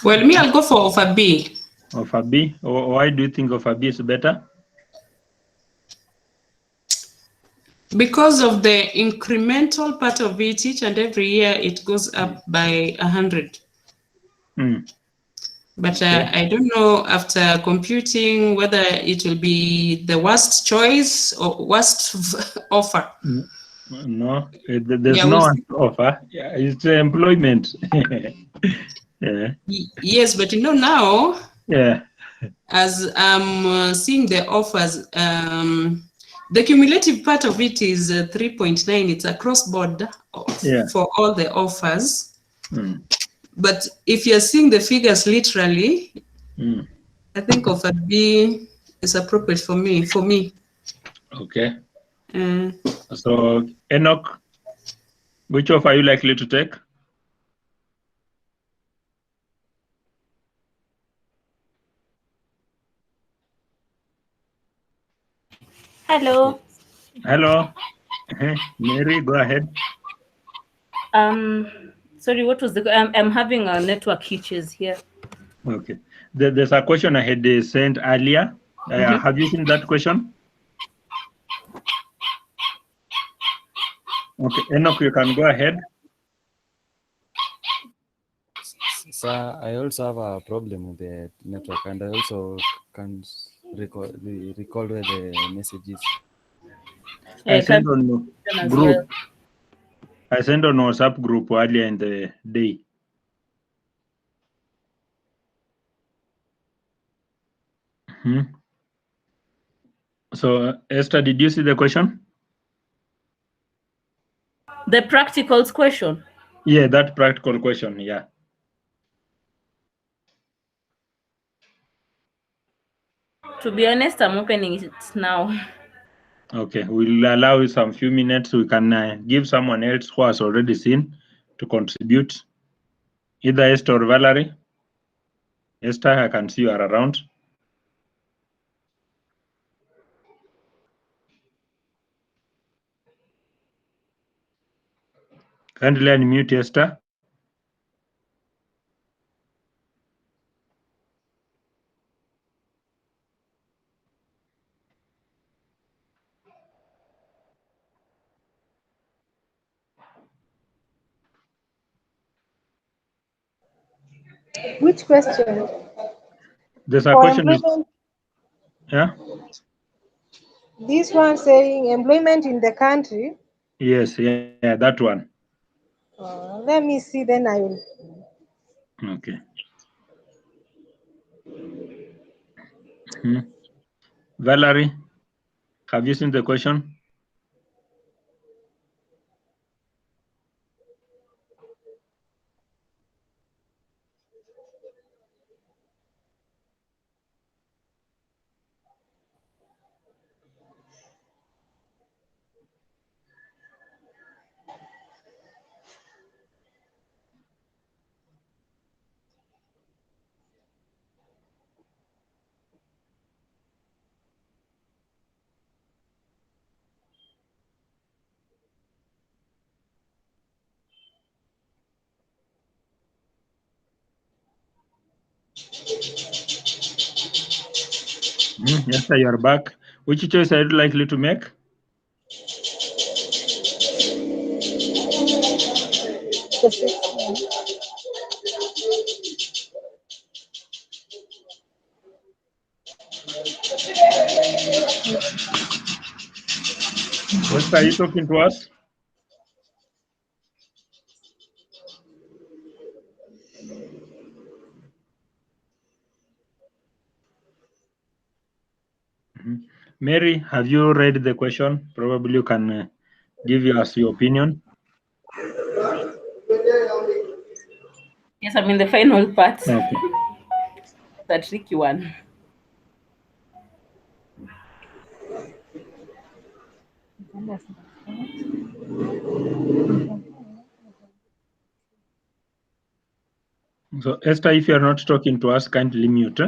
Well, me, I'll go for offer B. Offer B? Why do you think offer B is better? Because of the incremental part of it, each and every year it goes up by 100. But I don't know after computing whether it will be the worst choice or worst offer. No, there's no offer. Yeah, it's employment. Yeah. Yes, but now, Yeah. as I'm seeing the offers, the cumulative part of it is 3.9. It's across board for all the offers. But if you're seeing the figures literally, I think offer B is appropriate for me. Okay. So, Enoch, which offer are you likely to take? Hello. Hello. Mary, go ahead. Sorry, what was the? I'm having a network hitches here. Okay. There's a question I had sent earlier. Have you seen that question? Okay, Enoch, you can go ahead. Sir, I also have a problem with the network, and I also can't recall where the message is. I sent on group. I sent on WhatsApp group earlier in the day. So, Esther, did you see the question? The practicals question? Yeah, that practical question, yeah. To be honest, I'm opening it now. Okay, we'll allow you some few minutes. We can give someone else who has already seen to contribute. Either Esther or Valerie. Esther, I can see you are around. Kindly unmute Esther. Which question? There's a question. Yeah. This one saying employment in the country. Yes, yeah, that one. Let me see, then I will. Okay. Valerie, have you seen the question? Yes, sir, you're back. Which choice are you likely to make? What are you talking to us? Mary, have you read the question? Probably you can give us your opinion. Yes, I'm in the final part. Okay. The tricky one. So, Esther, if you're not talking to us, kindly mute.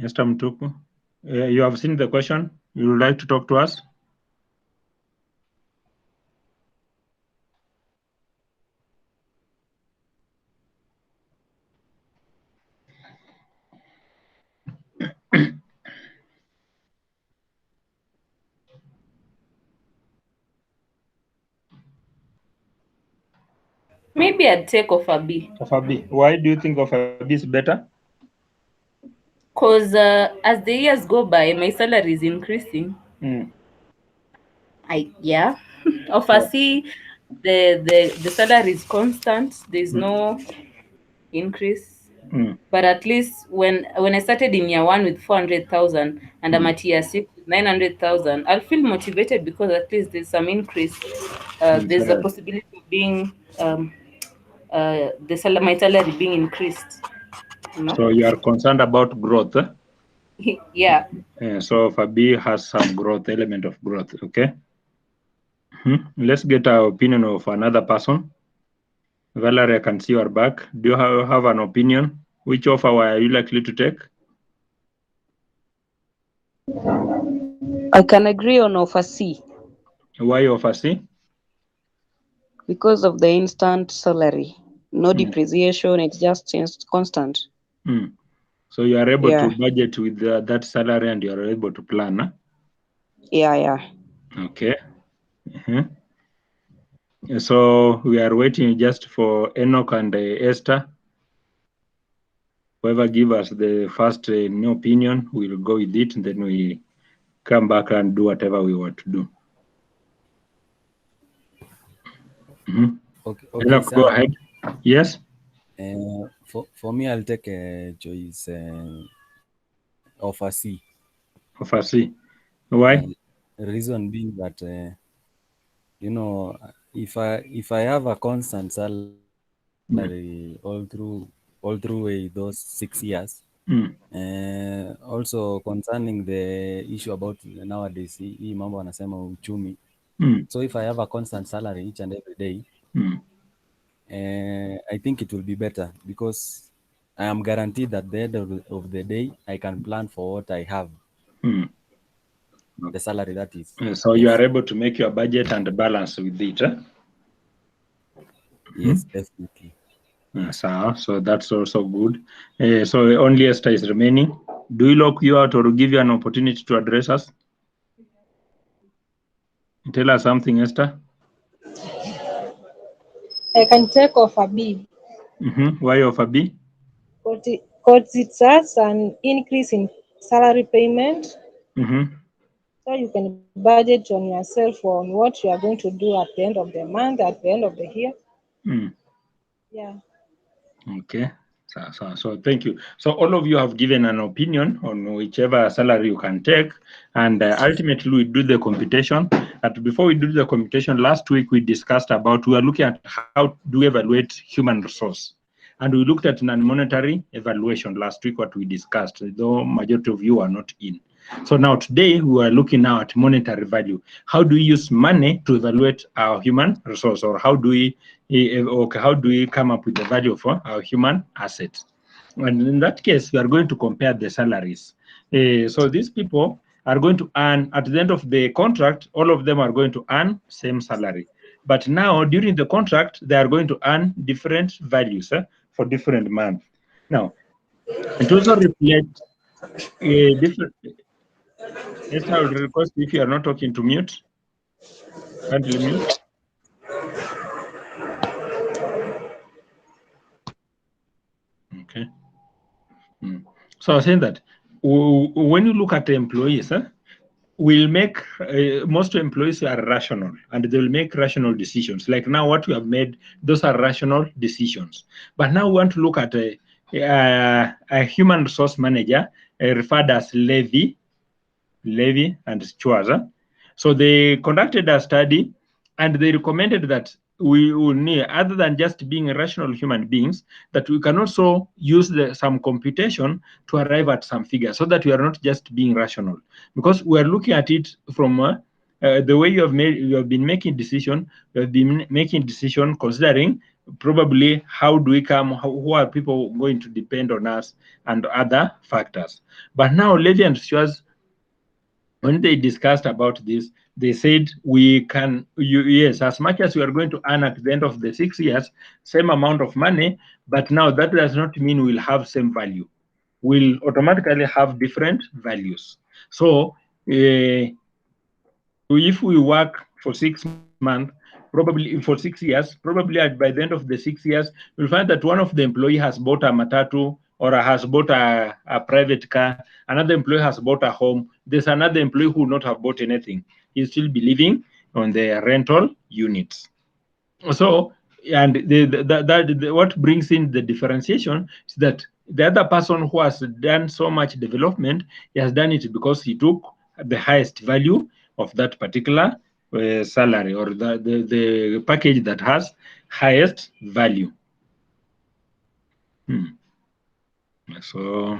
Esther Mtuku, you have seen the question. You would like to talk to us? Maybe I'd take offer B. Offer B. Why do you think offer B is better? Because as the years go by, my salary is increasing. Offer C, the salary is constant. There's no increase. But at least when I started in year 1 with 400,000 and I'm at year 6 with 900,000, I'll feel motivated because at least there's some increase. There's a possibility of being my salary being increased. You know? So you are concerned about growth. Yeah. So offer B has some growth, element of growth. Okay. Let's get our opinion of another person. Valerie, I can see you are back. Do you have an opinion? Which offer are you likely to take? I can agree on offer C. Why offer C? Because of the instant salary. No depreciation, it's just constant. So you are able to budget with that salary and you are able to plan, huh? Yeah. Okay. So we are waiting just for Enoch and Esther. Whoever give us the first new opinion, we'll go with it, and then we come back and do whatever we want to do. Okay, Enoch, go ahead. Yes. For me, I'll take a choice offer C. Offer C. Why? Reason being that if I have a constant salary all through those 6 years. Also concerning the issue about nowadays, hii mambo wanasema uchumi. So if I have a constant salary each and every day, I think it will be better because I am guaranteed that at the end of the day, I can plan for what I have. The salary that is. So you are able to make your budget and balance with it. Yes, definitely. So that's also good. So only Esther is remaining. Do we lock you out or give you an opportunity to address us? Tell us something, Esther. I can take offer B. Why offer B? Because it has an increase in salary payment. So you can budget on yourself on what you are going to do at the end of the month, at the end of the year. Yeah. Okay. So thank you. So all of you have given an opinion on whichever salary you can take, and ultimately we do the computation. And before we do the computation, last week we discussed about, we are looking at how do we evaluate human resource. And we looked at non-monetary evaluation last week, what we discussed, though majority of you are not in. So now today we are looking now at monetary value. How do we use money to evaluate our human resource, or how do we come up with the value for our human assets? And in that case, we are going to compare the salaries. So these people are going to earn, at the end of the contract, all of them are going to earn same salary. But now during the contract, they are going to earn different values for different months. Now, it also reflects different. Yes, I will request if you are not talking to mute. Kindly mute. Okay. So I was saying that when you look at the employees, we'll make most employees are rational and they will make rational decisions. Like now, what we have made, those are rational decisions. But now we want to look at a human resource manager referred as Levy and Schwarzer. So they conducted a study and they recommended that we will need, other than just being rational human beings, that we can also use some computation to arrive at some figures so that we are not just being rational. Because we are looking at it from the way you have been making decision, considering probably how do we come, who are people going to depend on us and other factors. But now Levy and Schwarzer, when they discussed about this, they said we can, yes, as much as we are going to earn at the end of the 6 years, same amount of money, but now that does not mean we'll have same value. will automatically have different values. So if we work for 6 months, probably for 6 years, probably by the end of the 6 years, we'll find that one of the employee has bought a matatu or has bought a private car. Another employee has bought a home. There's another employee who will not have bought anything. He'll still be living on the rental units. So, and what brings in the differentiation is that the other person who has done so much development, he has done it because he took the highest value of that particular salary, or the package that has highest value. So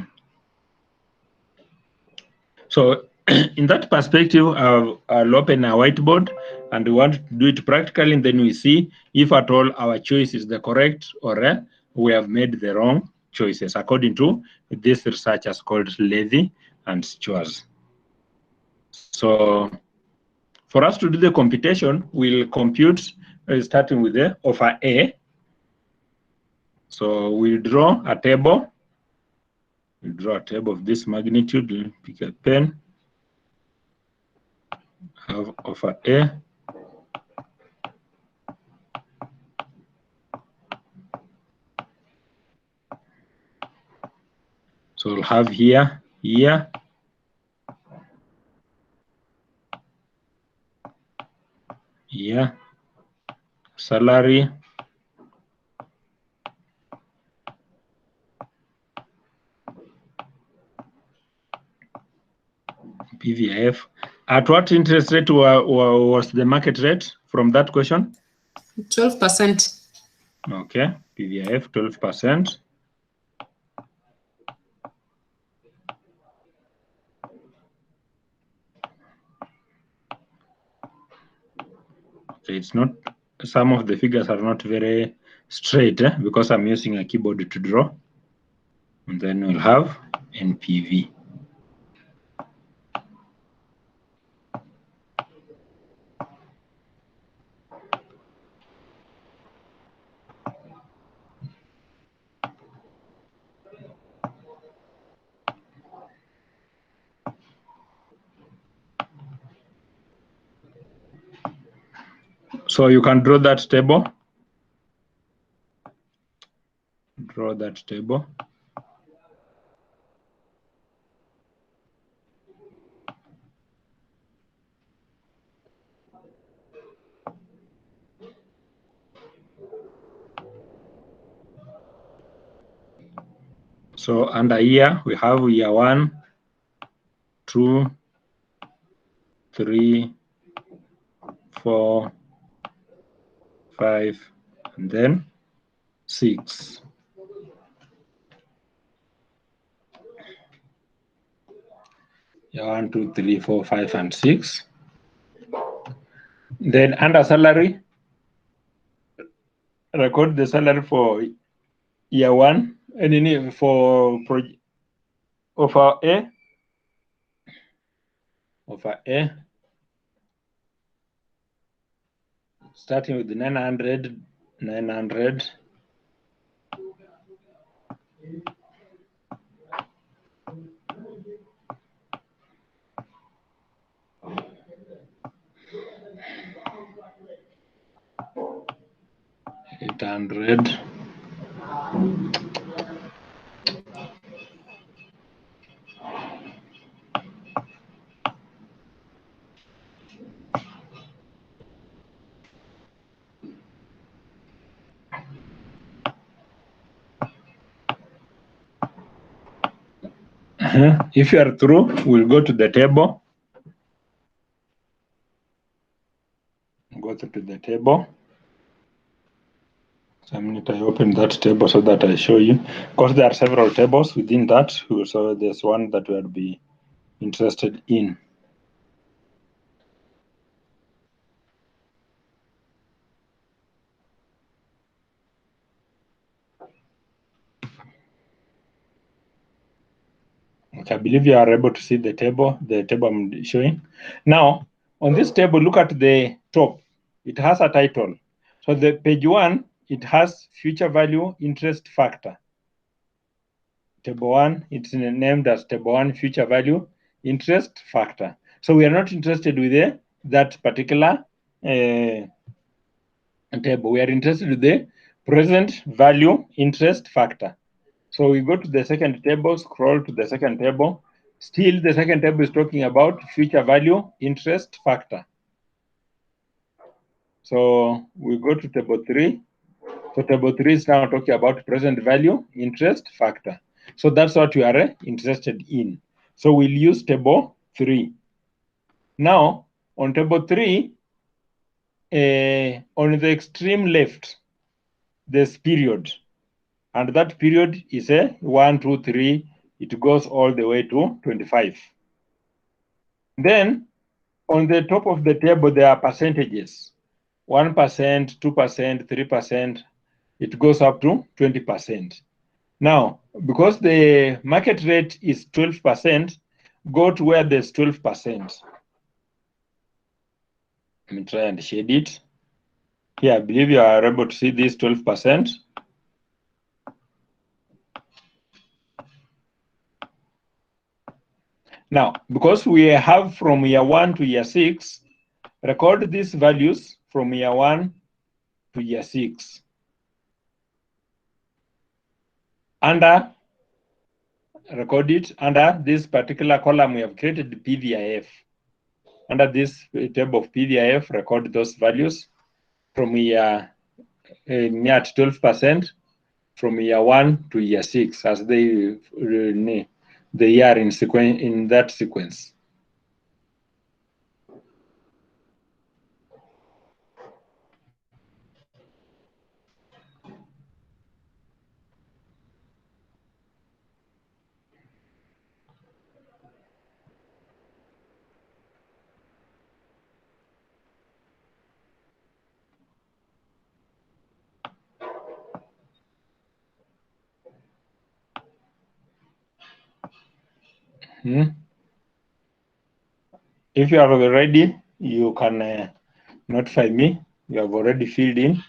in that perspective, I'll open a whiteboard and we want to do it practically, and then we see if at all our choice is the correct or we have made the wrong choices according to this researchers called Levy and Schwartz. So for us to do the computation, we'll compute starting with the offer A. So we'll draw a table. We'll draw a table of this magnitude. We'll pick a pen. Have offer A. So we'll have here, salary, PVIF. At what interest rate was the market rate from that question? 12%. Okay, PVIF 12%. Okay, it's not, some of the figures are not very straight because I'm using a keyboard to draw. And then we'll have NPV. So you can draw that table. Draw that table. So under year, we have year 1, 2, 3, 4, 5, and then 6. Yeah, 1, 2, 3, 4, 5, and 6. Then under salary, record the salary for year 1, and for offer A. Offer A. Starting with the 900. 800. If you are through, we'll go to the table. Go to the table. So I open that table so that I show you. Because there are several tables within that, so there's one that we'll be interested in. Okay, I believe you are able to see the table I'm showing. Now, on this table, look at the top. It has a title. So the page 1, it has future value interest factor. table 1, it's named as table 1 future value interest factor. So we are not interested with that particular table. We are interested with the present value interest factor. So we go to the second table, scroll to the second table. Still, the second table is talking about future value interest factor. So we go to table 3. So table 3 is now talking about present value interest factor. So that's what we are interested in. So we'll use table 3. Now, on table 3, on the extreme left, there's period. And that period is 1, 2, 3. It goes all the way to 25. Then, on the top of the table, there are percentages. 1%, 2%, 3%. It goes up to 20%. Now, because the market rate is 12%, go to where there's 12%. Let me try and shade it. Here, I believe you are able to see this 12%. Now, because we have from year 1 to year 6, record these values from year 1 to year 6. Record it under this particular column we have created, the PVIF. Under this table of PVIF, record those values from year near 12%, from year 1 to year 6, as they are in that sequence. If you are ready, you can notify me. You have already filled in.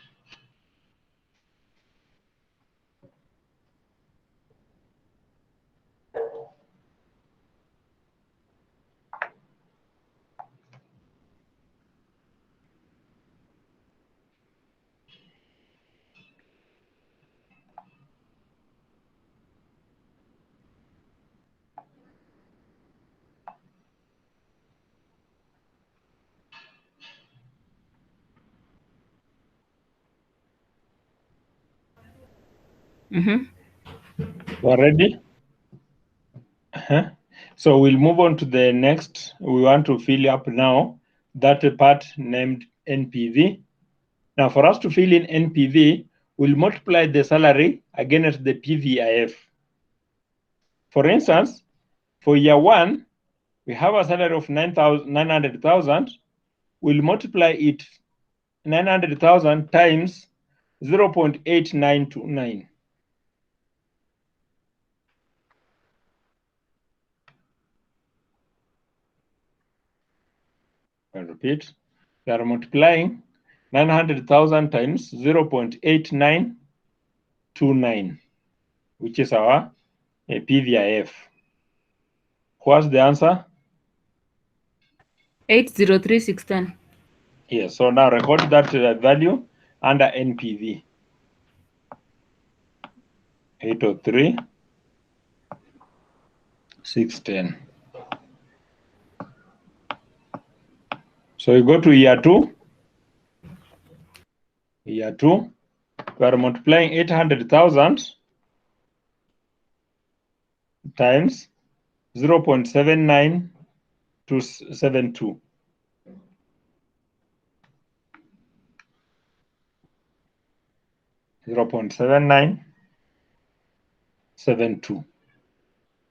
You are ready? So we'll move on to the next. We want to fill up now that part named NPV. Now, for us to fill in NPV, we'll multiply the salary against the PVIF. For instance, for year 1, we have a salary of 900,000. We'll multiply it 900,000 times 0.8929. I'll repeat. We are multiplying 900,000 times 0.8929, which is our PVIF. What's the answer? 803,610. Yes, so now record that value under NPV. 803,610. So you go to year 2. Year 2, we are multiplying 800,000 times 0.7972. 0.7972.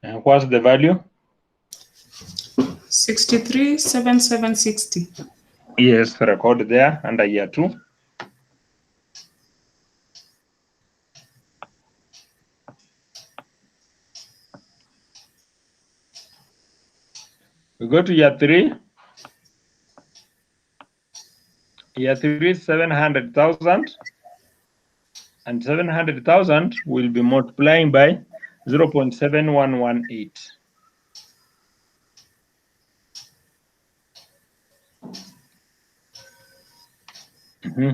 And what's the value? 63,7760. Yes, record there under year 2. We go to year 3. Year 3 is 700,000. And 700,000 will be multiplying by 0.7118.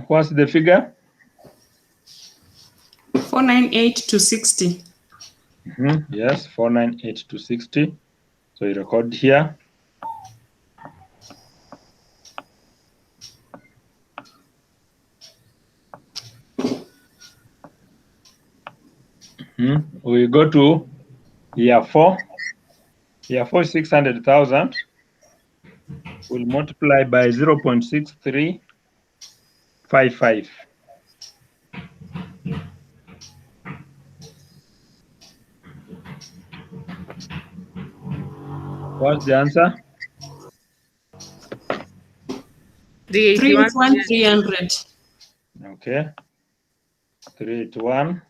What's the figure? 498 to 60. Yes, 498 to 60. So you record here. We go to year 4. Year 4 is 600,000. We'll multiply by 0.6355. What's the answer? 381. 300. Okay. 381,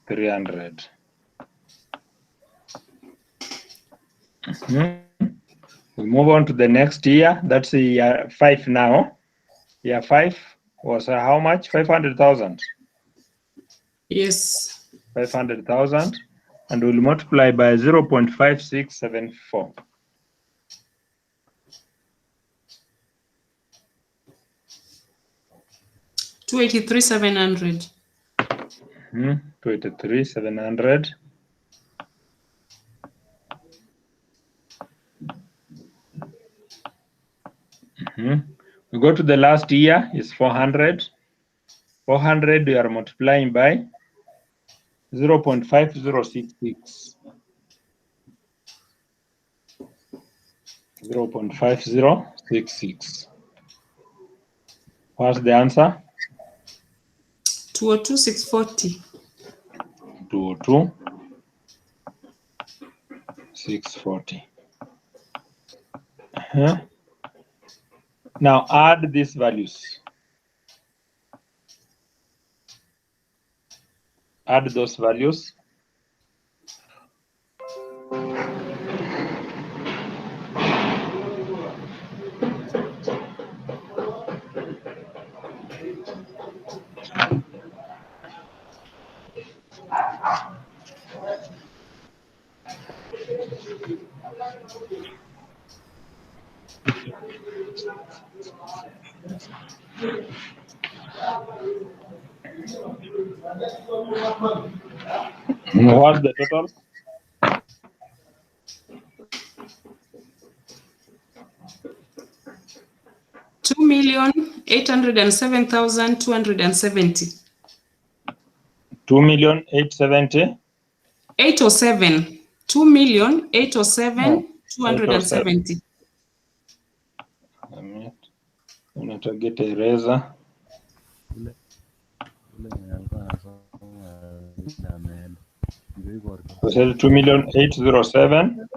300. We move on to the next year. That's year 5 now. Year 5 was how much? 500,000. Yes. 500,000, and we'll multiply by 0.5674. $283,700. 283,700. We go to the last year is 400. 400 we are multiplying by 0.5066. 0.5066. What's the answer? 202,640. 202,640. Now add these values. Add those values. What's the total? $2,807,270. 2,870,000. 807. 2,807,270. I'm going to get a razor. We said 2,807,270.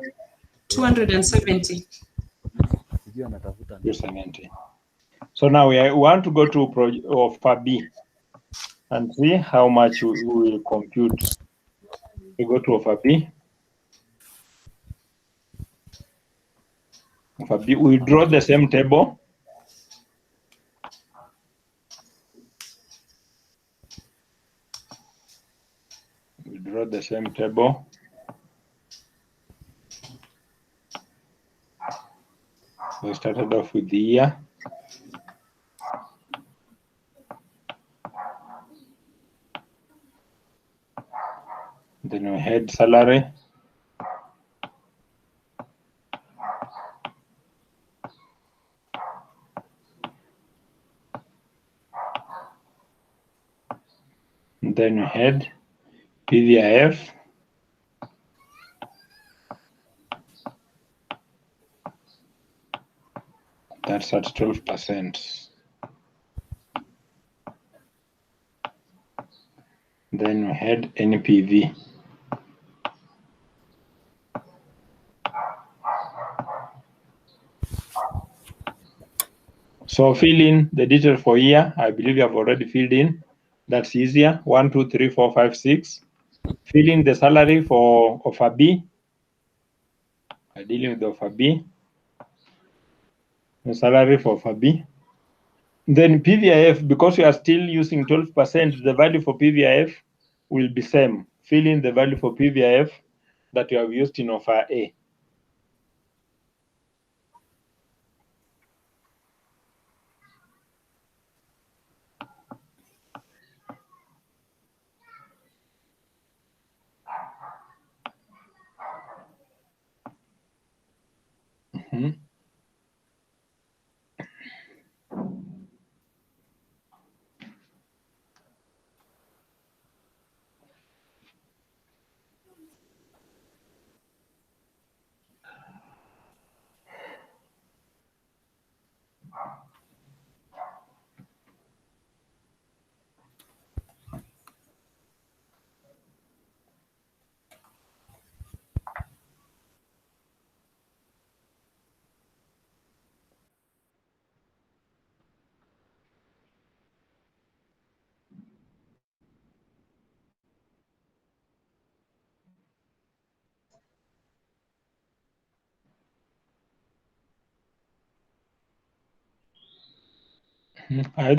270. So now we want to go to offer B and see how much we will compute. We go to offer B. Offer B, we draw the same table. We draw the same table. We started off with the year. Then we had salary. Then we had PVIF. That's at 12%. Then we had NPV. So fill in the detail for year. I believe you have already filled in. That's easier. 1, 2, 3, 4, 5, 6. Fill in the salary for offer B. I'm dealing with offer B. The salary for offer B. Then PVIF, because we are still using 12%, the value for PVIF will be same. fill in the value for PVIF that you have used in offer A.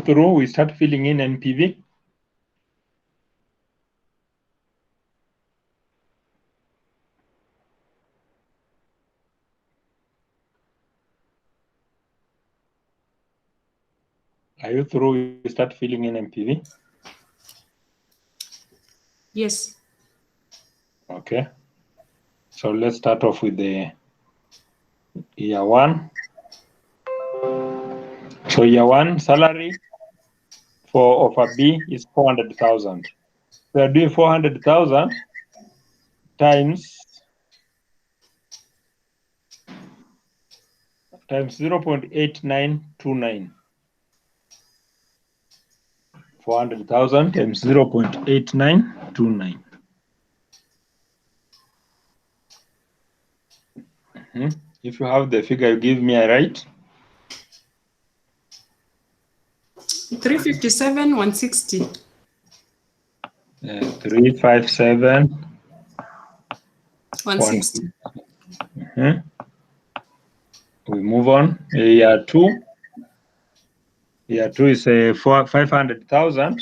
Through, we start filling in NPV. Are you through? We start filling in NPV. Yes. Okay. So let's start off with the year one. So year one salary for offer B is 400,000. We are doing 400,000 times 0.8929. 400,000 times 0.8929. If you have the figure, you give me a right. 357, 160. 357, 160. We move on. Year two. Year two is 500,000.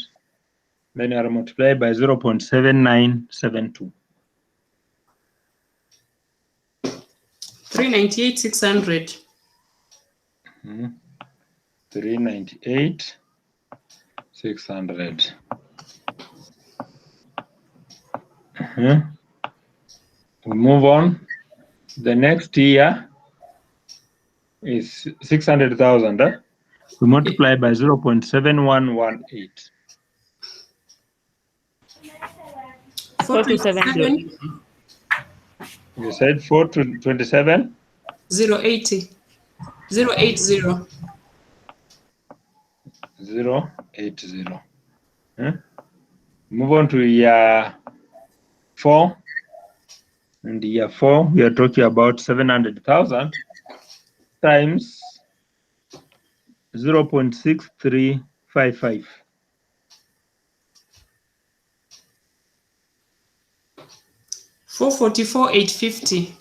Then you are multiplied by 0.7972. 398, 600. 398, 600. We move on. The next year is 600,000. We multiply by 0.7118. 427. You said 427? 080. 080. 080. Move on to year four. In year four, we are talking about 700,000 times 0.6355. 444, 850.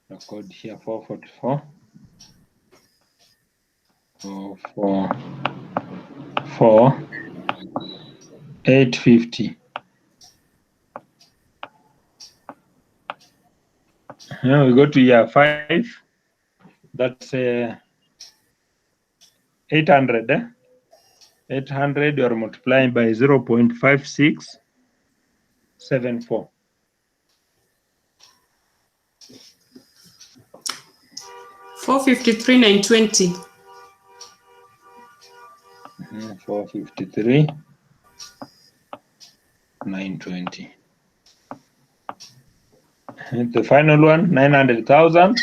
Record here 444. 444, 850. Now we go to year five. That's 800. 800 you are multiplying by 0.5674. 453, 920. 453, 920. And the final one, 900,000,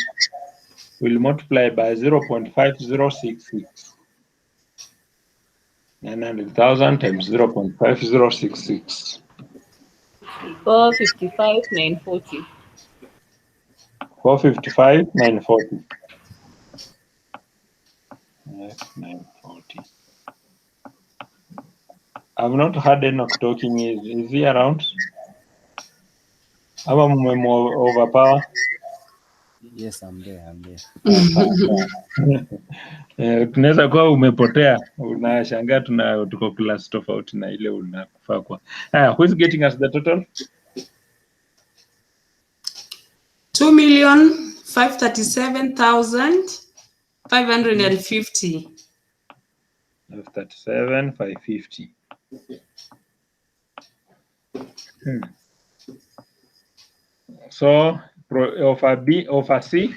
will multiply by 0.5066. 900,000 times 0.5066. 455, 940. 455, 940. 940. I've not heard Enoch talking. Is he around? I'm overpower. Yes, I'm there. Tunaweza kuwa umepotea, unashangaa tuko class tofauti na ile unafaa kwa. Who is getting us the total? 2,537,550. 537,550. So offer B, offer C.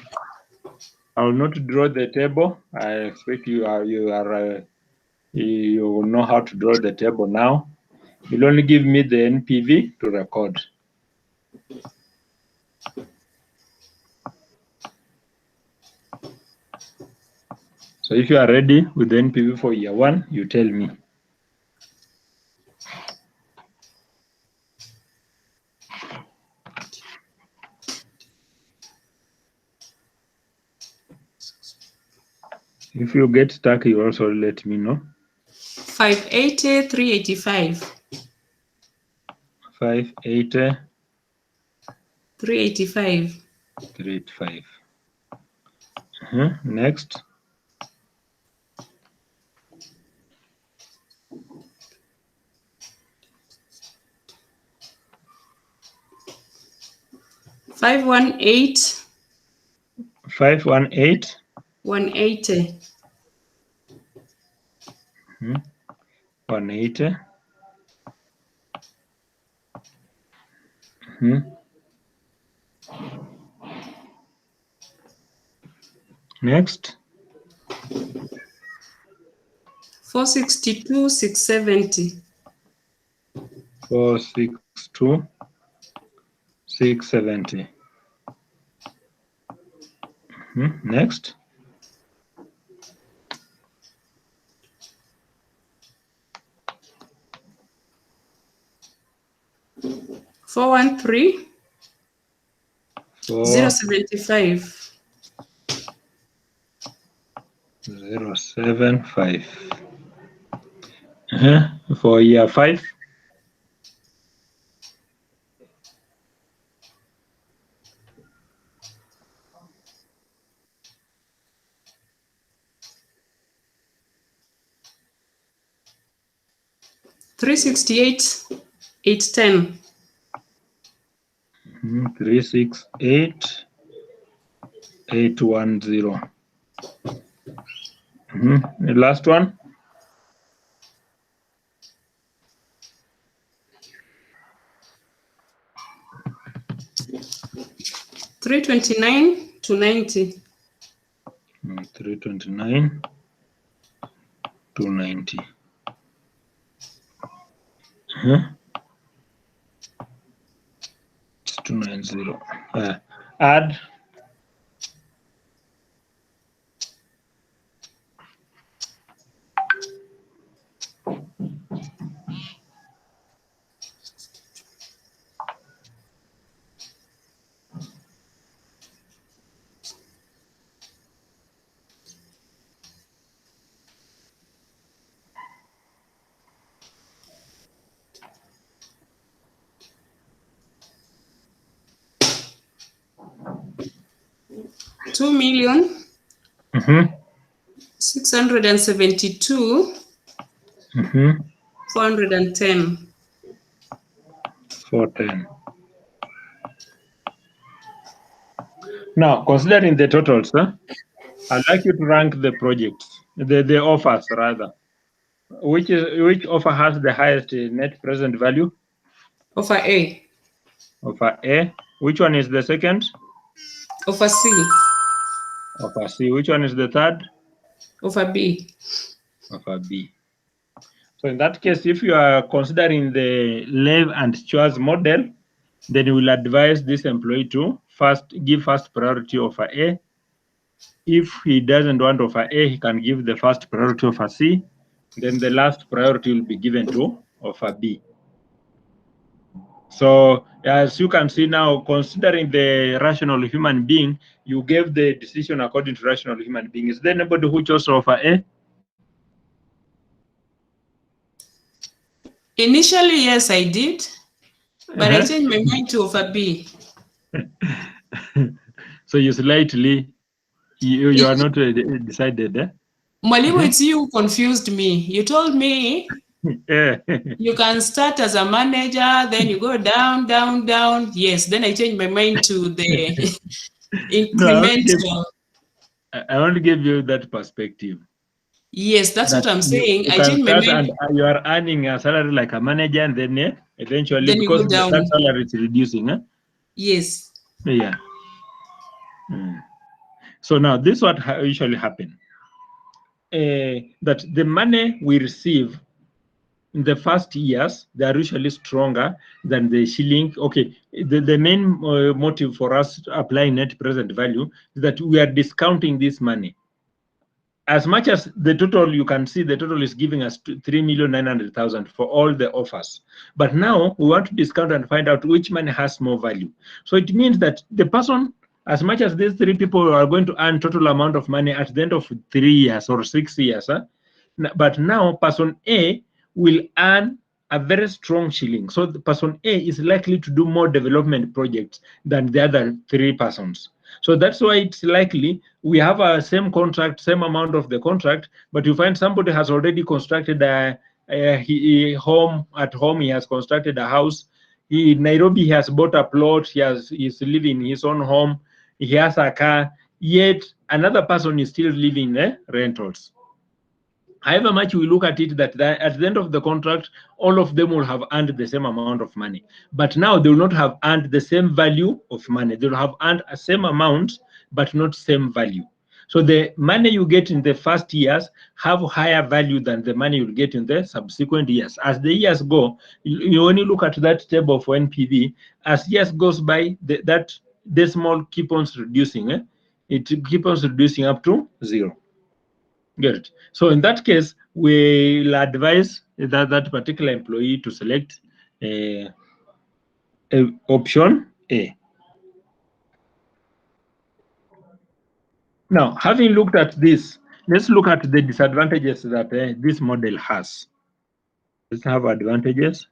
I will not draw the table. I expect you know how to draw the table now. You'll only give me the NPV to record. So if you are ready with the NPV for year 1, you tell me. If you get stuck, you also let me know. 580, 385. 580. 385. 385. Next. $518. 518. 180. 180. Next. 462, 670. 462, 670. Next. 413, 075. 075. For year 5. 368, 810. 368, 810. The last one. 329 to 90. 329 to 90. It's 290. Add. $2 million. 672. 410. 410. Now, considering the totals, I'd like you to rank the projects, the offers rather. Which offer has the highest net present value? Offer A. Offer A. Which one is the second? Offer C. Offer C. Which one is the third? Offer B. Offer B. So in that case, if you are considering the Lev and Schwartz model, then you will advise this employee to give first priority offer A. If he doesn't want offer A, he can give the first priority offer C. Then the last priority will be given to offer B. So as you can see now, considering the rational human being, you gave the decision according to rational human being. Is there anybody who chose offer A? Initially, yes, I did, but I changed my mind to offer B. So you slightly, you are not decided. Mwalimu, it's you who confused me. You told me Yeah. you can start as a manager, then you go down, down, down. Yes, then I changed my mind to the incremental. I want to give you that perspective. Yes, that's what I'm saying. You I can changed my start mind. and you are earning a salary like a manager, and then eventually, Then you because go down. that salary is reducing. Yes. Yeah. So now this is what usually happen. That the money we receive in the first years, they are usually stronger than the shilling. Okay, the main motive for us applying net present value is that we are discounting this money. As much as the total, you can see the total is giving us 3,900,000 for all the offers. But now we want to discount and find out which money has more value. So it means that the person, as much as these three people are going to earn total amount of money at the end of 3 years or 6 years, but now person A will earn a very strong shilling. So the person A is likely to do more development projects than the other three persons. So that's why it's likely we have a same contract, same amount of the contract, but you find somebody has already constructed a home at home. He has constructed a house. In Nairobi, he has bought a plot. He's living in his own home. He has a car. Yet another person is still living in rentals. However much we look at it, that at the end of the contract, all of them will have earned the same amount of money. But now they will not have earned the same value of money. They will have earned a same amount, but not same value. So the money you get in the first years have higher value than the money you'll get in the subsequent years. As the years go, you only look at that table for NPV. As years goes by, that decimal keeps on reducing. It keeps on reducing up to 0. Good. So in that case, we'll advise that particular employee to select option A. Now, having looked at this, let's look at the disadvantages that this model has. Let's have advantages.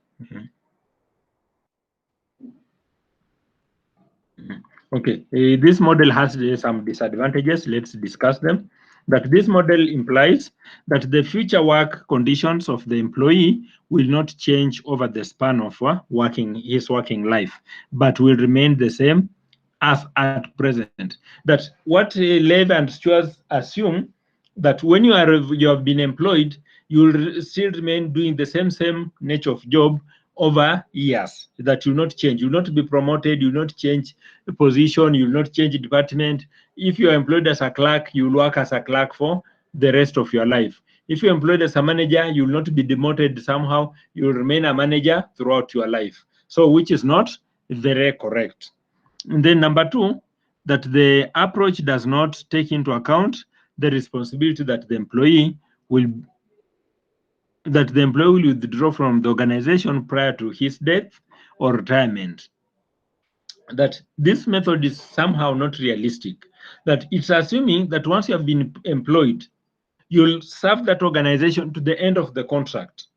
Okay, this model has some disadvantages. Let's discuss them. That this model implies that the future work conditions of the employee will not change over the span of his working life, but will remain the same as at present. That what Lev and Stewart assume, that when you have been employed, you will still remain doing the same nature of job over years. That will not change. You will not be promoted. You will not change the position. You will not change the department. If you are employed as a clerk, you will work as a clerk for the rest of your life. If you're employed as a manager, you will not be demoted somehow. You will remain a manager throughout your life. So, which is not very correct. And then number two, that the approach does not take into account the responsibility that the employee will withdraw from the organization prior to his death or retirement. That this method is somehow not realistic. That it's assuming that once you have been employed, you'll serve that organization to the end of the contract.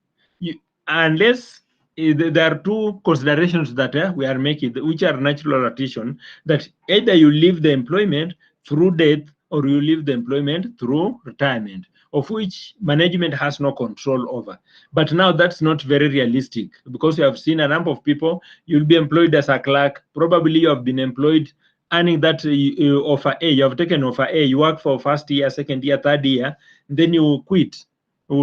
Unless there are two considerations that we are making, which are natural attrition, that either you leave the employment through death or you leave the employment through retirement, of which management has no control over. But now that's not very realistic, because you have seen a number of people. You'll be employed as a clerk. Probably you have been employed earning that offer A. You have taken offer A. You work for first year, second year, third year, then you quit.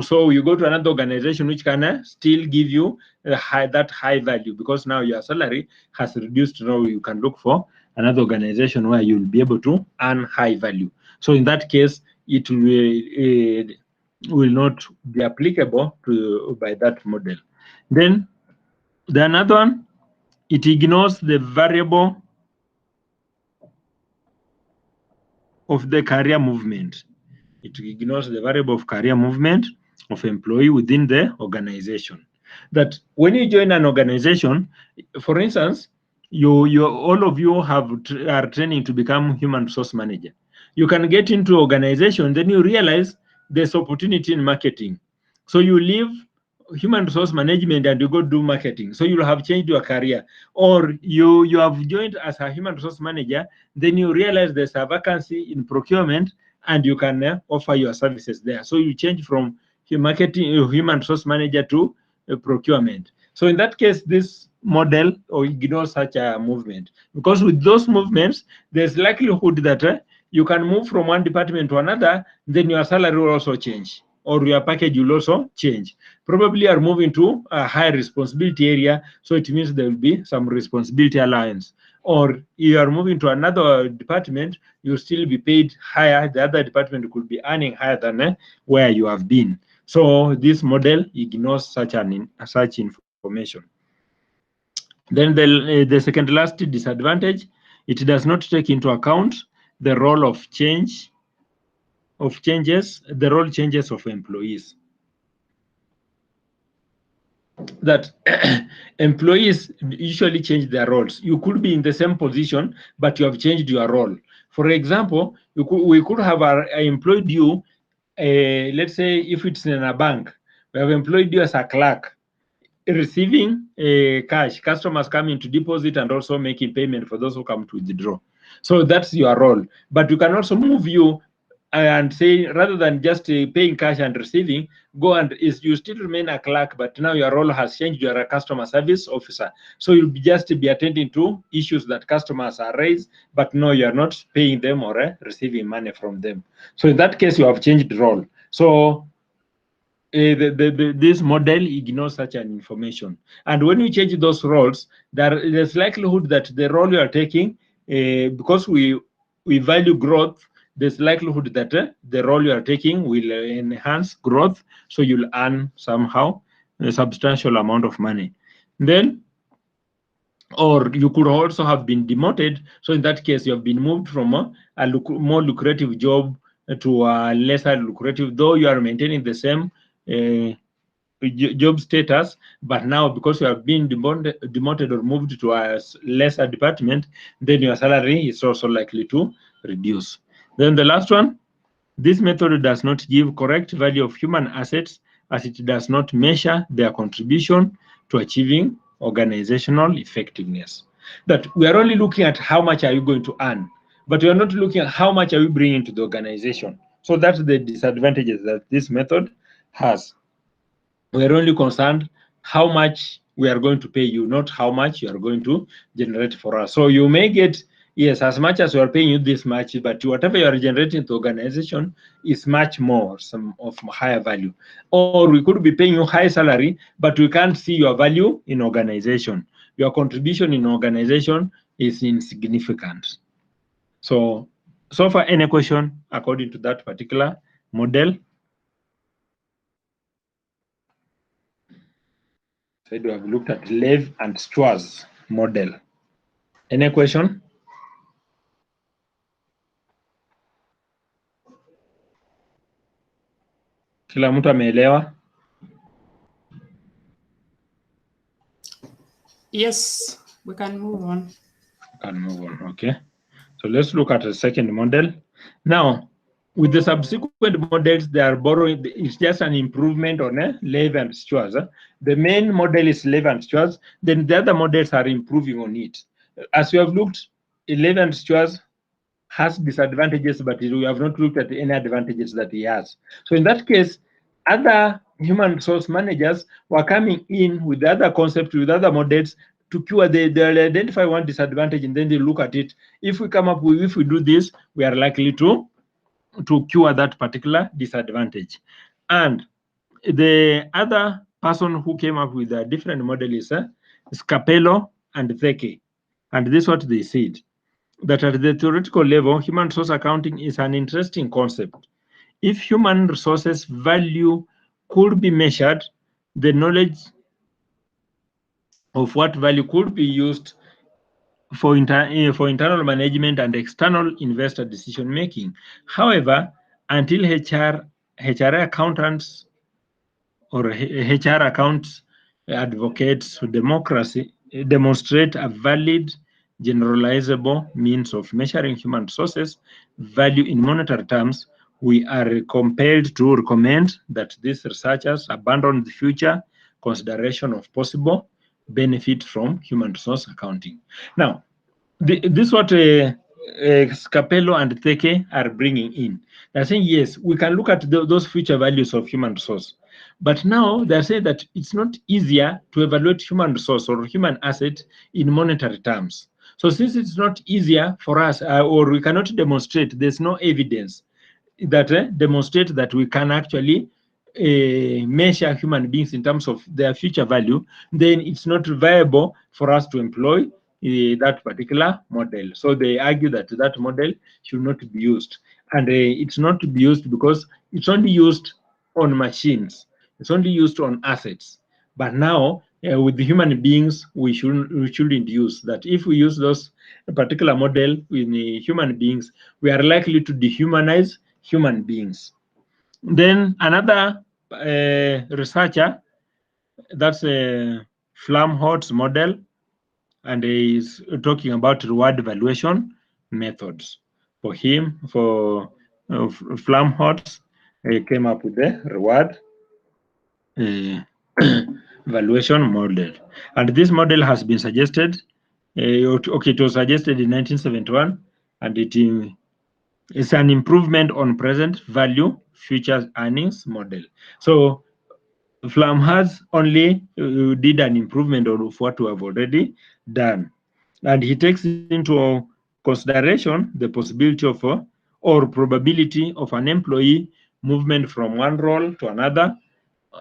So you go to another organization which can still give you that high value, because now your salary has reduced. Now you can look for another organization where you'll be able to earn high value. So in that case, it will not be applicable by that model. Then the another one, it ignores the variable of the career movement. It ignores the variable of career movement of employee within the organization. That when you join an organization, for instance, all of you are training to become human resource manager. You can get into organization, then you realize there's opportunity in marketing. So you leave human resource management and you go do marketing, so you'll have changed your career, or you have joined as a human resource manager, then you realize there's a vacancy in procurement and you can offer your services there. So you change from marketing, human resource manager to procurement. So in that case, this model or ignores such a movement, because with those movements, there's likelihood that you can move from one department to another, then your salary will also change, or your package will also change. Probably you are moving to a high responsibility area, so it means there will be some responsibility allowance. Or you are moving to another department, you'll still be paid higher. The other department could be earning higher than where you have been. So this model ignores such information. Then the second last disadvantage, it does not take into account the role of changes of employees. That employees usually change their roles. You could be in the same position, but you have changed your role. For example, we could have employed you, let's say if it's in a bank, we have employed you as a clerk, receiving cash, customers coming to deposit and also making payment for those who come to withdraw. So that's your role. But you can also move you and say, rather than just paying cash and receiving, go and you still remain a clerk, but now your role has changed. You are a customer service officer. So you'll just be attending to issues that customers are raised, but no, you are not paying them or receiving money from them. So in that case, you have changed role. So this model ignores such an information. And when you change those roles, there's likelihood that the role you are taking, because we value growth, there's likelihood that the role you are taking will enhance growth, so you'll earn somehow a substantial amount of money. Then, or you could also have been demoted. So in that case, you have been moved from a more lucrative job to a lesser lucrative, though you are maintaining the same job status, but now because you have been demoted or moved to a lesser department, then your salary is also likely to reduce. Then the last one, this method does not give correct value of human assets, as it does not measure their contribution to achieving organizational effectiveness. That we are only looking at how much are you going to earn, but we are not looking at how much are you bringing to the organization. So that's the disadvantages that this method has. We are only concerned how much we are going to pay you, not how much you are going to generate for us. So you may get, yes, as much as we are paying you this much, but whatever you are generating to organization is much more, some of higher value. Or we could be paying you high salary, but we can't see your value in organization. Your contribution in organization is insignificant. So far, any question according to that particular model? So we have looked at Lev and Strauss model. Any question? Kila mtu ameelewa? Yes, we can move on. Okay. So let's look at the second model. Now, with the subsequent models, they are borrowing, it's just an improvement on Lev and Strauss. The main model is Lev and Strauss, then the other models are improving on it. As we have looked, Lev and Strauss has disadvantages, but we have not looked at any advantages that he has. So in that case, other human resource managers were coming in with other concepts, with other models to cure. They'll identify one disadvantage and then they look at it. If we come up with, if we do this, we are likely to cure that particular disadvantage. And the other person who came up with a different model is Scapello and Theke. And this is what they said, that at the theoretical level, human resource accounting is an interesting concept. If human resources value could be measured, the knowledge of what value could be used for internal management and external investor decision making. However, until HR accountants or HR accounts advocates for democracy demonstrate a valid generalizable means of measuring human resources value in monetary terms, we are compelled to recommend that these researchers abandon the future consideration of possible benefit from human resource accounting. Now, this is what Scapello and Teke are bringing in. They're saying, yes, we can look at those future values of human resource. But now they're saying that it's not easier to evaluate human resource or human asset in monetary terms. So since it's not easier for us, or we cannot demonstrate, there's no evidence that demonstrate that we can actually measure human beings in terms of their future value, then it's not viable for us to employ that particular model. So they argue that that model should not be used. And it's not to be used because it's only used on machines. It's only used on assets. But now, with the human beings, we shouldn't use that. If we use those particular model with the human beings, we are likely to dehumanize human beings. Then another researcher, that's a Flamholtz model, and he's talking about reward valuation methods. For him, for Flamholtz, he came up with the reward valuation model. And this model has been suggested, okay, it was suggested in 1971, and it's an improvement on present value future earnings model. So Flamholtz only did an improvement of what we have already done. And he takes into consideration the possibility of or probability of an employee movement from one role to another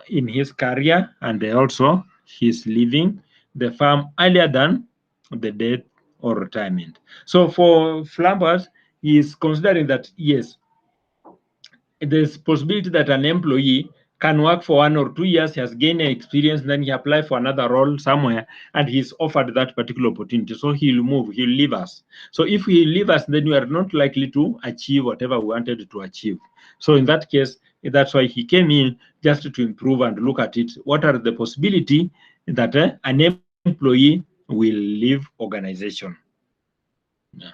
in his career, and also his leaving the firm earlier than the death or retirement. So for Flamholtz, he is considering that, yes, there's possibility that an employee can work for 1 or 2 years, he has gained experience, then he apply for another role somewhere, and he's offered that particular opportunity. So he'll move, he'll leave us. So if he leave us, then we are not likely to achieve whatever we wanted to achieve. So in that case, that's why he came in, just to improve and look at it. What are the possibility that an employee will leave organization? Yeah.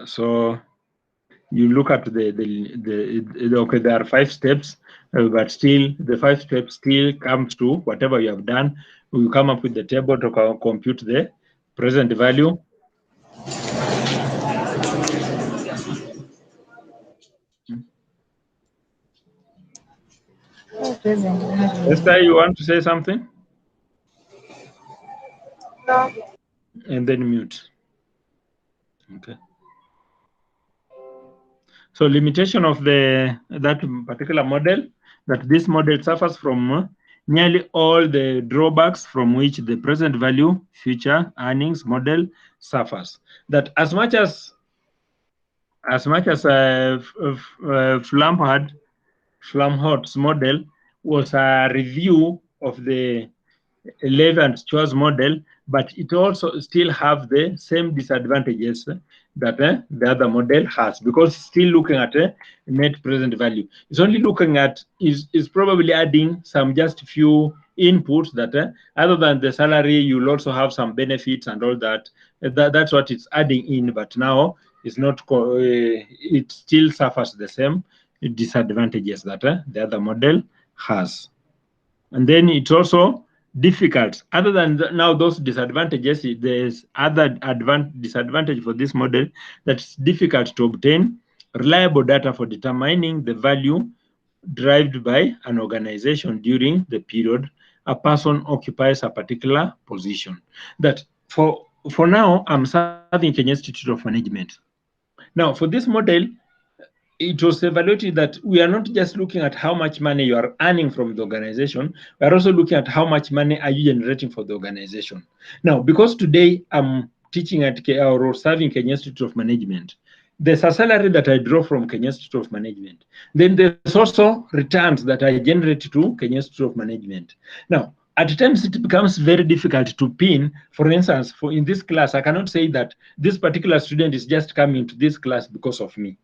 So you look at okay, there are 5 steps, but still the 5 steps still comes to whatever you have done. We come up with the table to compute the present value. Esther, you want to say something? No. And then mute. Okay. So limitation of that particular model, that this model suffers from nearly all the drawbacks from which the present value future earnings model suffers. That as much as Flamholtz model was a review of the Lev and Schwartz model, but it also still have the same disadvantages that the other model has, because it's still looking at net present value. It's only looking at, is probably adding some just few inputs that other than the salary, you'll also have some benefits and all that. That's what it's adding in, but now it's not, it still suffers the same disadvantages that the other model has. And then it's also difficult. Other than now those disadvantages, there's other disadvantage for this model, that's difficult to obtain reliable data for determining the value derived by an organization during the period a person occupies a particular position. That for now, I'm serving Kenya Institute of Management. Now, for this model, it was evaluated that we are not just looking at how much money you are earning from the organization, we are also looking at how much money are you generating for the organization. Now, because today I'm teaching at or serving Kenya Institute of Management, there's a salary that I draw from Kenya Institute of Management. Then there's also returns that I generate to Kenya Institute of Management. Now, at times it becomes very difficult to pin. For instance, in this class, I cannot say that this particular student is just coming to this class because of me.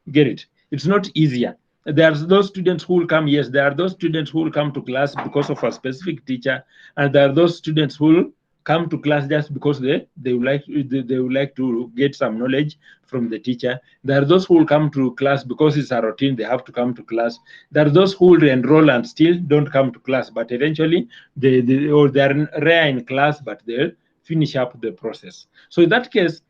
Get it? It's not easier. There are those students who will come, yes, there are those students who will come to class because of a specific teacher, and there are those students who will come to class just because they would like to get some knowledge from the teacher. There are those who will come to class because it's a routine, they have to come to class. There are those who will enroll and still don't come to class, but eventually they're rare in class, but they'll finish up the process. So in that case,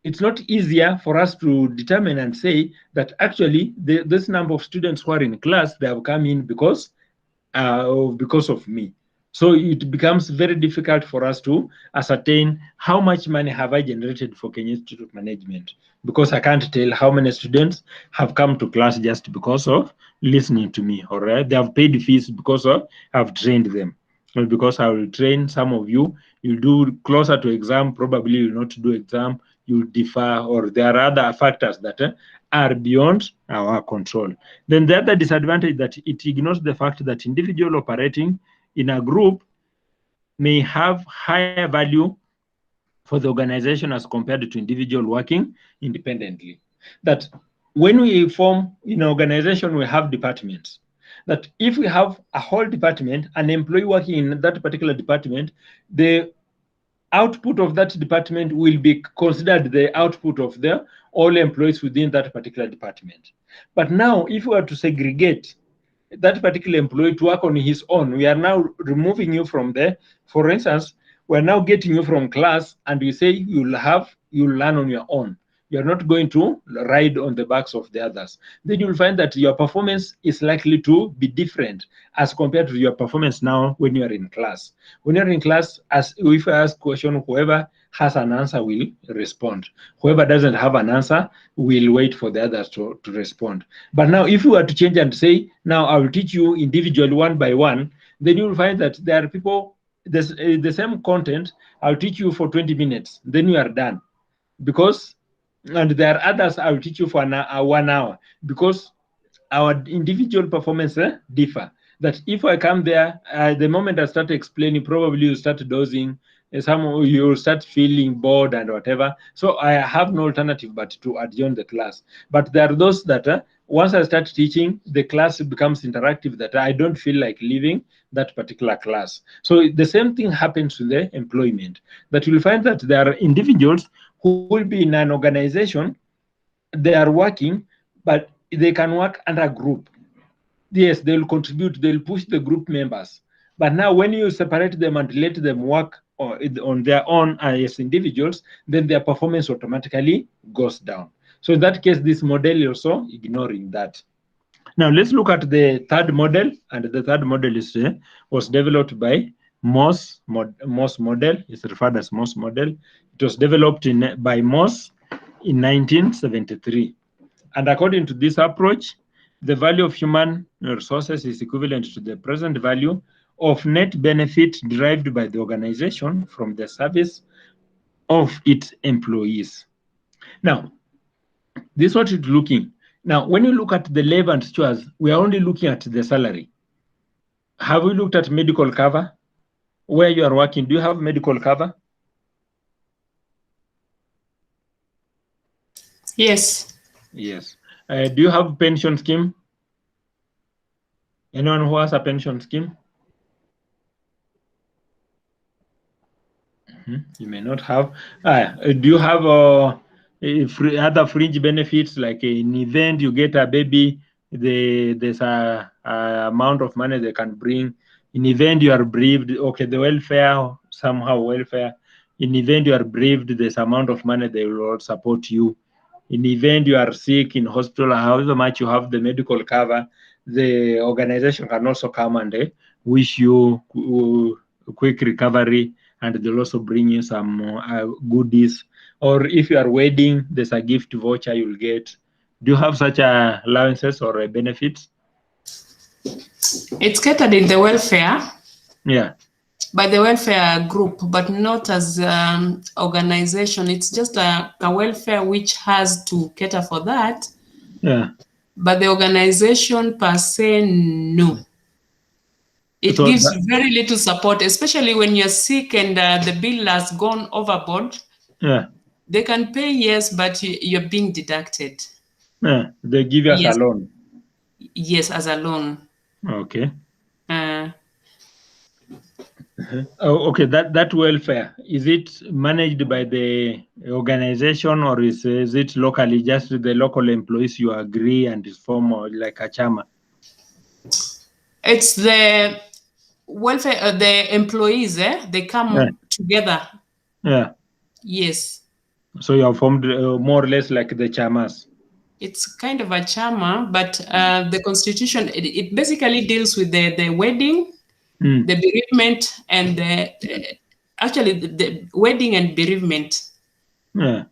it's not easier for us to determine and say that actually this number of students who are in class, they have come in because of me. So it becomes very difficult for us to ascertain how much money have I generated for Kenya Institute of Management, because I can't tell how many students have come to class just because of listening to me, or they have paid fees because I've trained them. Well, because I will train some of you, you'll do closer to exam, probably you'll not do exam, you'll defer, or there are other factors that are beyond our control. Then the other disadvantage that it ignores the fact that individual operating in a group may have higher value for the organization as compared to individual working independently. That when we form in an organization, we have departments. That if we have a whole department, an employee working in that particular department, the output of that department will be considered the output of all employees within that particular department. But now, if we were to segregate that particular employee to work on his own, we are now removing you from there. For instance, we're now getting you from class, and we say you'll learn on your own. You're not going to ride on the backs of the others. Then you'll find that your performance is likely to be different as compared to your performance now when you're in class. When you're in class, as if I ask a question, whoever has an answer will respond. Whoever doesn't have an answer will wait for the others to respond. But now, if you were to change and say, now I will teach you individually one by one, then you will find that there are people, the same content, I'll teach you for 20 minutes, then you are done. And there are others I will teach you for 1 hour, because our individual performance differ. That if I come there, the moment I start explaining, probably you start dozing, you start feeling bored and whatever. So I have no alternative but to adjourn the class. But there are those that once I start teaching, the class becomes interactive, that I don't feel like leaving that particular class. So the same thing happens to the employment, that you'll find that there are individuals who will be in an organization, they are working, but they can work under a group. Yes, they'll contribute, they'll push the group members. But now when you separate them and let them work on their own as individuals, then their performance automatically goes down. So in that case, this model is also ignoring that. Now let's look at the third model, and the third model was developed by Moss model. It's referred as Moss model. It was developed by Moss in 1973. And according to this approach, the value of human resources is equivalent to the present value of net benefit derived by the organization from the service of its employees. Now, this is what it's looking. Now, when you look at the labor and stores, we are only looking at the salary. Have we looked at medical cover? Where you are working, do you have medical cover? Yes. Yes. Do you have pension scheme? Anyone who has a pension scheme? You may not have. Do you have other fringe benefits, like in event you get a baby, there's a amount of money they can bring. In event you are bereaved, okay, the welfare, somehow welfare. In event you are bereaved, there's amount of money they will support you. In event you are sick in hospital, however much you have the medical cover, the organization can also come and wish you quick recovery, and they'll also bring you some goodies. Or if you are wedding, there's a gift voucher you'll get. Do you have such allowances or benefits? It's catered in the welfare. Yeah. By the welfare group, but not as organization. It's just a welfare which has to cater for that. Yeah. But the organization per se, no. It So gives very little support, especially when you're sick and the bill has gone overboard. Yeah. They can pay, yes, but you're being deducted. Yeah. They give us a loan. Yes, as a loan. Okay. Oh, okay, that welfare, is it managed by the organization, or is it locally, just the local employees you agree and is form like a chama? It's the welfare, the employees, they come together. Yeah. Yes. So you have formed more or less like the chamas. It's kind of a chama, but the constitution, it basically deals with the wedding, the bereavement, and actually the wedding and bereavement. Yeah.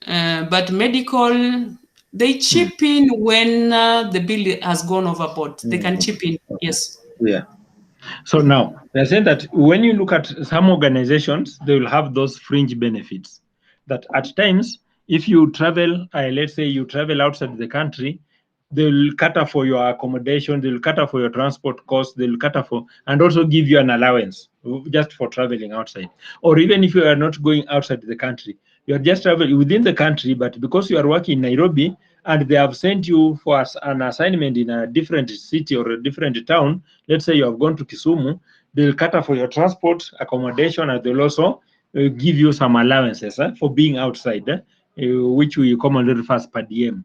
But medical, they chip in when the bill has gone overboard. They can chip in, yes. Yeah. So now they're saying that when you look at some organizations, they will have those fringe benefits that at times, if you travel, let's say you travel outside the country, they'll cater for your accommodation, they'll cater for your transport costs, they'll cater for, and also give you an allowance just for traveling outside. Or even if you are not going outside the country, you're just traveling within the country, but because you are working in Nairobi and they have sent you for an assignment in a different city or a different town, let's say you have gone to Kisumu, they'll cater for your transport, accommodation, and they'll also give you some allowances for being outside, which we commonly refer as per diem.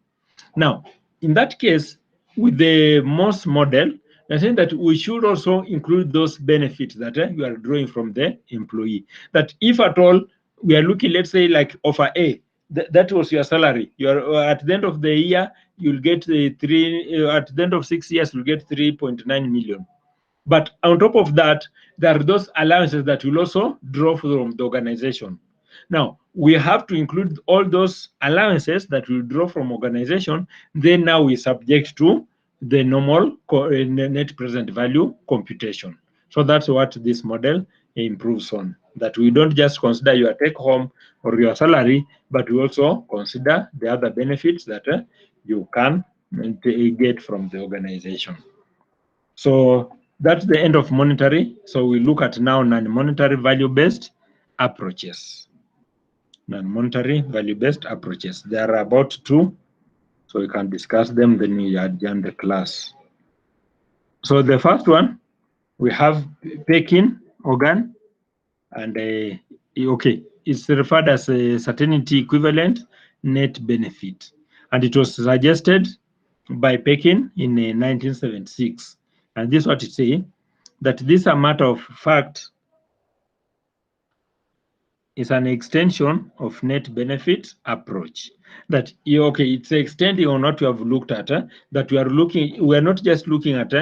Now, in that case, with the MOS model, I think that we should also include those benefits that you are drawing from the employee. That if at all we are looking, let's say like offer A, that was your salary. You're at the end of the year, you'll get at the end of 6 years, you'll get 3.9 million. But on top of that, there are those allowances that will also draw from the organization. Now, we have to include all those allowances that will draw from organization. Then now we subject to the normal net present value computation. So that's what this model improves on, that we don't just consider your take home or your salary, but we also consider the other benefits that you can get from the organization. So that's the end of monetary. So we look at now non-monetary value-based approaches. Non-monetary value-based approaches. There are about 2, so we can discuss them, then we adjourn the class. So the first one, we have Pekin organ, and okay, it's referred as a certainty equivalent net benefit, and it was suggested by Pekin in 1976. And this is what it says, that this a matter of fact is an extension of net benefit approach. That okay, it's extending on what you have looked at. That we are not just looking at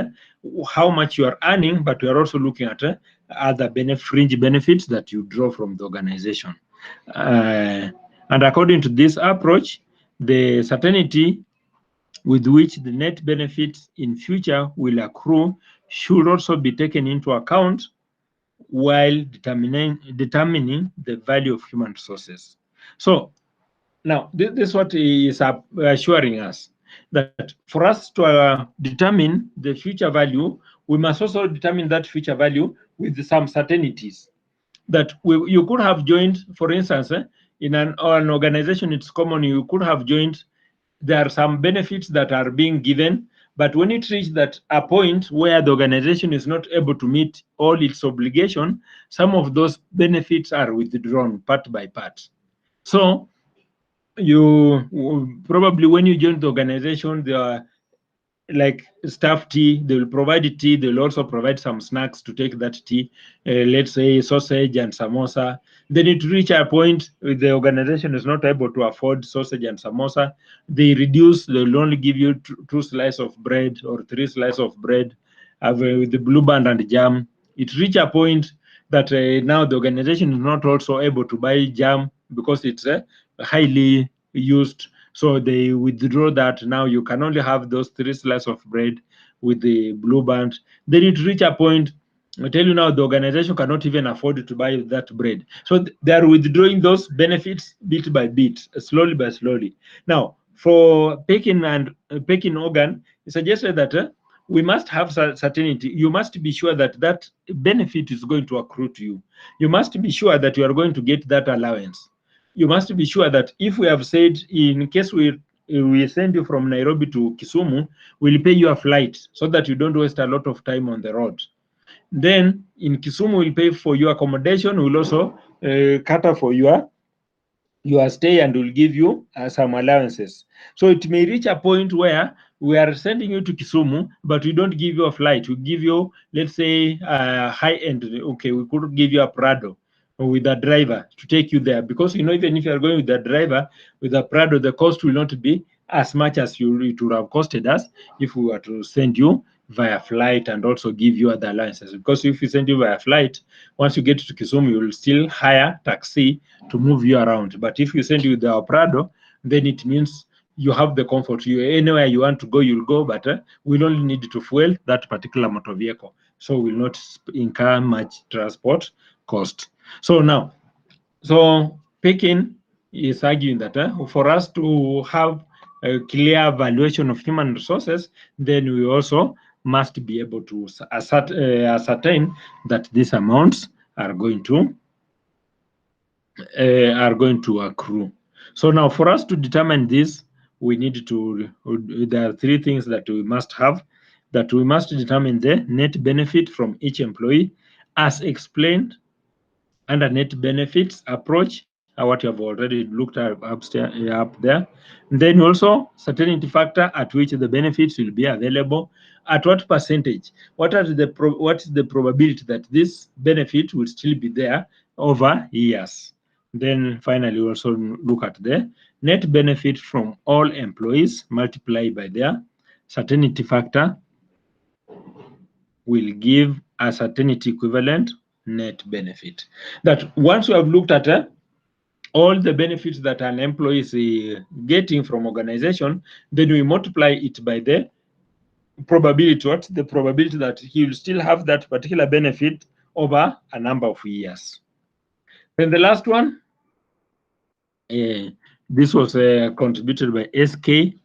how much you are earning, but we are also looking at other fringe benefits that you draw from the organization. And according to this approach, the certainty with which the net benefits in future will accrue should also be taken into account while determining the value of human resources. So now this is what is assuring us, that for us to determine the future value, we must also determine that future value with some certainties. That you could have joined, for instance, in an organization, it's common, you could have joined, there are some benefits that are being given, but when it reaches that a point where the organization is not able to meet all its obligation, some of those benefits are withdrawn part by part. So you probably, when you join the organization, there are like staff tea, they will provide tea, they will also provide some snacks to take that tea, let's say sausage and samosa. Then it reach a point where the organization is not able to afford sausage and samosa, they reduce, they'll only give you 2 slices of bread or 3 slices of bread with the blue band and jam. It reach a point that now the organization is not also able to buy jam because it's highly used. So they withdraw that. Now you can only have those 3 slices of bread with the blue band. Then it reach a point, I tell you now, the organization cannot even afford to buy that bread. So they are withdrawing those benefits bit by bit, slowly by slowly. Now, for Pekin and Pekin organ, it suggested that we must have certainty. You must be sure that that benefit is going to accrue to you. You must be sure that you are going to get that allowance. You must be sure that if we have said, in case we send you from Nairobi to Kisumu, we'll pay you a flight so that you don't waste a lot of time on the road. Then in Kisumu, we'll pay for your accommodation. We'll also cater for your stay, and will give you some allowances. So it may reach a point where we are sending you to Kisumu, but we don't give you a flight. We give you, let's say, high end. Okay, we could give you a Prado with a driver to take you there, because even if you are going with a driver with a Prado, the cost will not be as much as it would have costed us if we were to send you via flight and also give you other allowances. Because if we send you via flight, once you get to Kisumu, you will still hire taxi to move you around. But if you send you the Prado, then it means you have the comfort. Anywhere you want to go, you'll go, but we'll only need to fuel that particular motor vehicle. So we'll not incur much transport cost. So now, Pekin is arguing that for us to have a clear valuation of human resources, then we also must be able to ascertain that these amounts are going to accrue. So now, for us to determine this, we need to, there are three things that we must have. That we must determine the net benefit from each employee as explained under net benefits approach, what you have already looked at up there. And then also certainty factor at which the benefits will be available, at what percentage, what is the probability that this benefit will still be there over years. Then finally, also look at the net benefit from all employees multiplied by their certainty factor will give a certainty equivalent net benefit. That once you have looked at all the benefits that an employee is getting from organization, then we multiply it by the probability, the probability that he will still have that particular benefit over a number of years. Then the last one, this was contributed by SK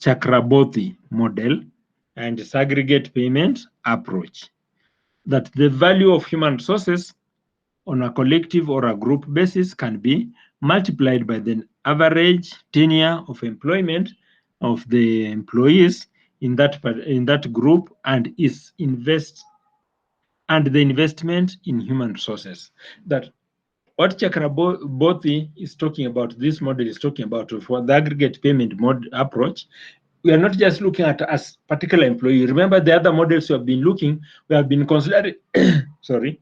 Chakraborty model and disaggregate payment approach. That the value of human resources on a collective or a group basis can be multiplied by the average tenure of employment of the employees in that group and the investment in human resources. That what Chakraborty is talking about, this model is talking about for the aggregate payment approach. We are not just looking at a particular employee. Remember the other models we have been looking, we have been considering, sorry.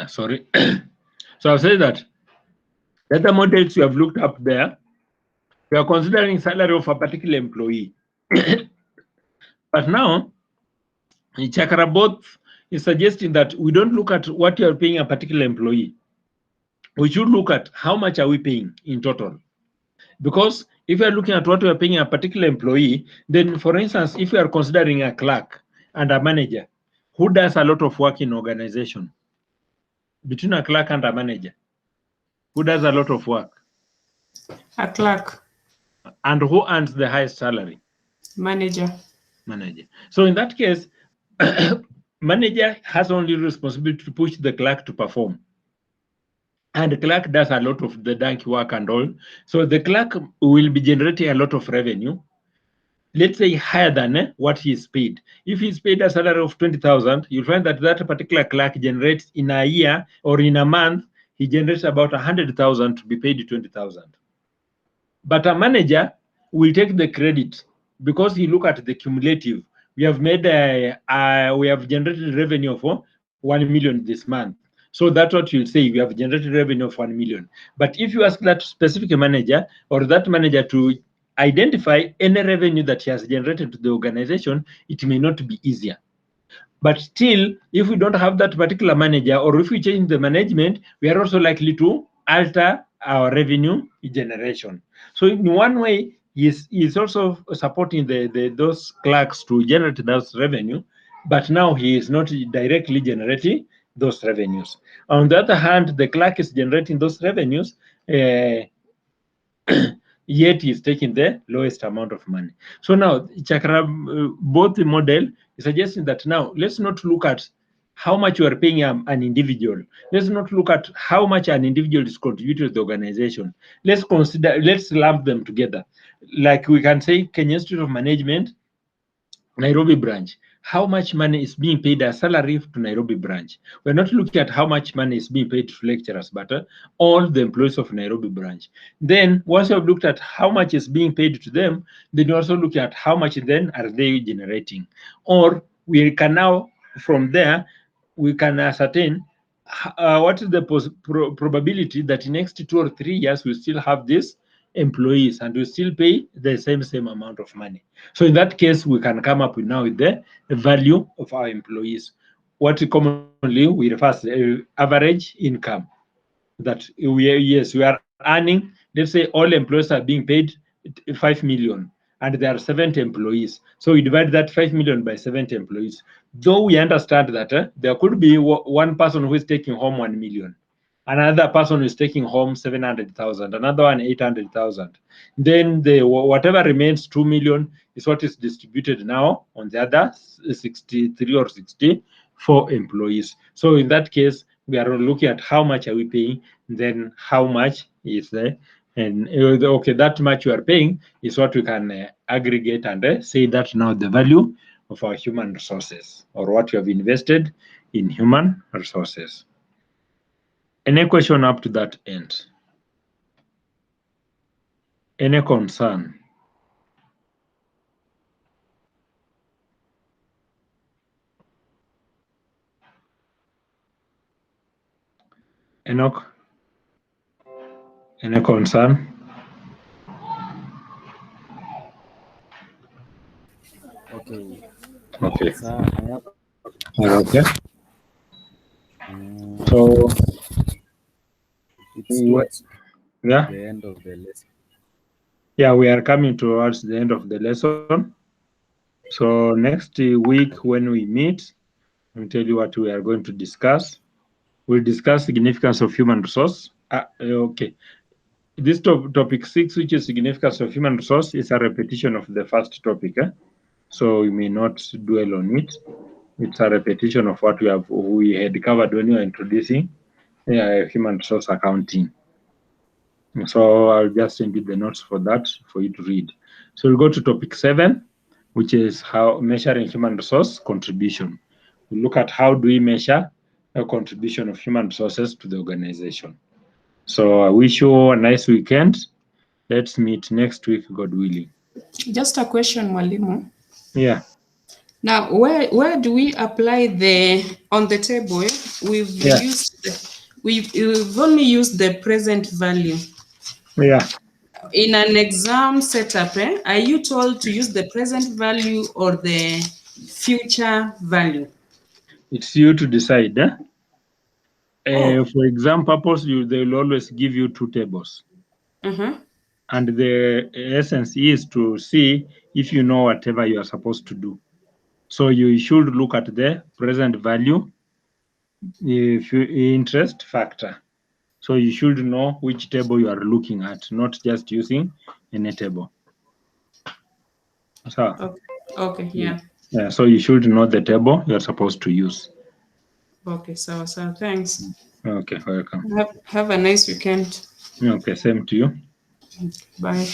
Sorry. So I'll say that the other models you have looked up there, we are considering salary of a particular employee. But now, Chakraborty is suggesting that we don't look at what you are paying a particular employee. We should look at how much are we paying in total. Because if you are looking at what we are paying a particular employee, then for instance, if you are considering a clerk and a manager who does a lot of work in organization, between a clerk and a manager, who does a lot of work? A clerk. And who earns the highest salary? Manager. Manager. So in that case, manager has only responsibility to push the clerk to perform. And the clerk does a lot of the donkey work and all. So the clerk will be generating a lot of revenue, let's say higher than what he is paid. If he's paid a salary of 20,000, you'll find that that particular clerk generates in a year or in a month, he generates about 100,000 to be paid 20,000. But a manager will take the credit because he look at the cumulative. We have made we have generated revenue of 1 million this month. So that's what you'll say, we have generated revenue of 1 million. But if you ask that specific manager or that manager to identify any revenue that he has generated to the organization, it may not be easier. But still, if we don't have that particular manager, or if we change the management, we are also likely to alter our revenue generation. So in one way, he's also supporting those clerks to generate those revenue, but now he is not directly generating those revenues. On the other hand, the clerk is generating those revenues, yet he's taking the lowest amount of money. So now Chakraborty model is suggesting that now let's not look at how much you are paying an individual. Let's not look at how much an individual is contributing to the organization. Let's lump them together. Like we can say Kenya Institute of Management, Nairobi branch. How much money is being paid as salary to Nairobi branch? We're not looking at how much money is being paid to lecturers, but all the employees of Nairobi branch. Then once you have looked at how much is being paid to them, then you also look at how much then are they generating. Or we can now, from there, we can ascertain what is the probability that in next 2 or 3 years we still have this employees and we still pay the same amount of money. So in that case, we can come up with the value of our employees. What commonly we refer to average income. That we are earning, let's say all employees are being paid 5 million and there are 70 employees. So we divide that 5 million by 70 employees. Though we understand that there could be one person who is taking home 1 million. Another person is taking home 700,000, another one 800,000. Then whatever remains 2 million is what is distributed now on the other 63 or 64 employees. So in that case, we are looking at how much are we paying, then how much is there, and okay, that much you are paying is what we can aggregate and say that now the value of our human resources or what you have invested in human resources. Any question up to that end? Any concern? Enoch? Any concern? Okay. Okay. So I have Okay. So it's towards yeah. the end of the lesson. Yeah, we are coming towards the end of the lesson. So next week when we meet, I'll tell you what we are going to discuss. We'll discuss significance of human resource. Okay. This topic 6, which is significance of human resource, is a repetition of the first topic. So we may not dwell on it. It's a repetition of what we had covered when we were introducing human resource accounting. So I'll just send you the notes for that for you to read. So we'll go to topic 7, which is how measuring human resource contribution. We'll look at how do we measure a contribution of human resources to the organization. So I wish you a nice weekend. Let's meet next week, God willing. Just a question, Mwalimu. Yeah. Now, where do we apply on the table? We've only used the present value. Yeah. In an exam setup, are you told to use the present value or the future value? It's you to decide. For exam purpose, they will always give you 2 tables. And the essence is to see if you know whatever you are supposed to do. So you should look at the present value, if interest factor. So you should know which table you are looking at, not just using any table. So, okay, yeah. Yeah, so you should know the table you're supposed to use. Okay, so thanks. Okay, welcome. Have a nice weekend. Okay, same to you. Bye.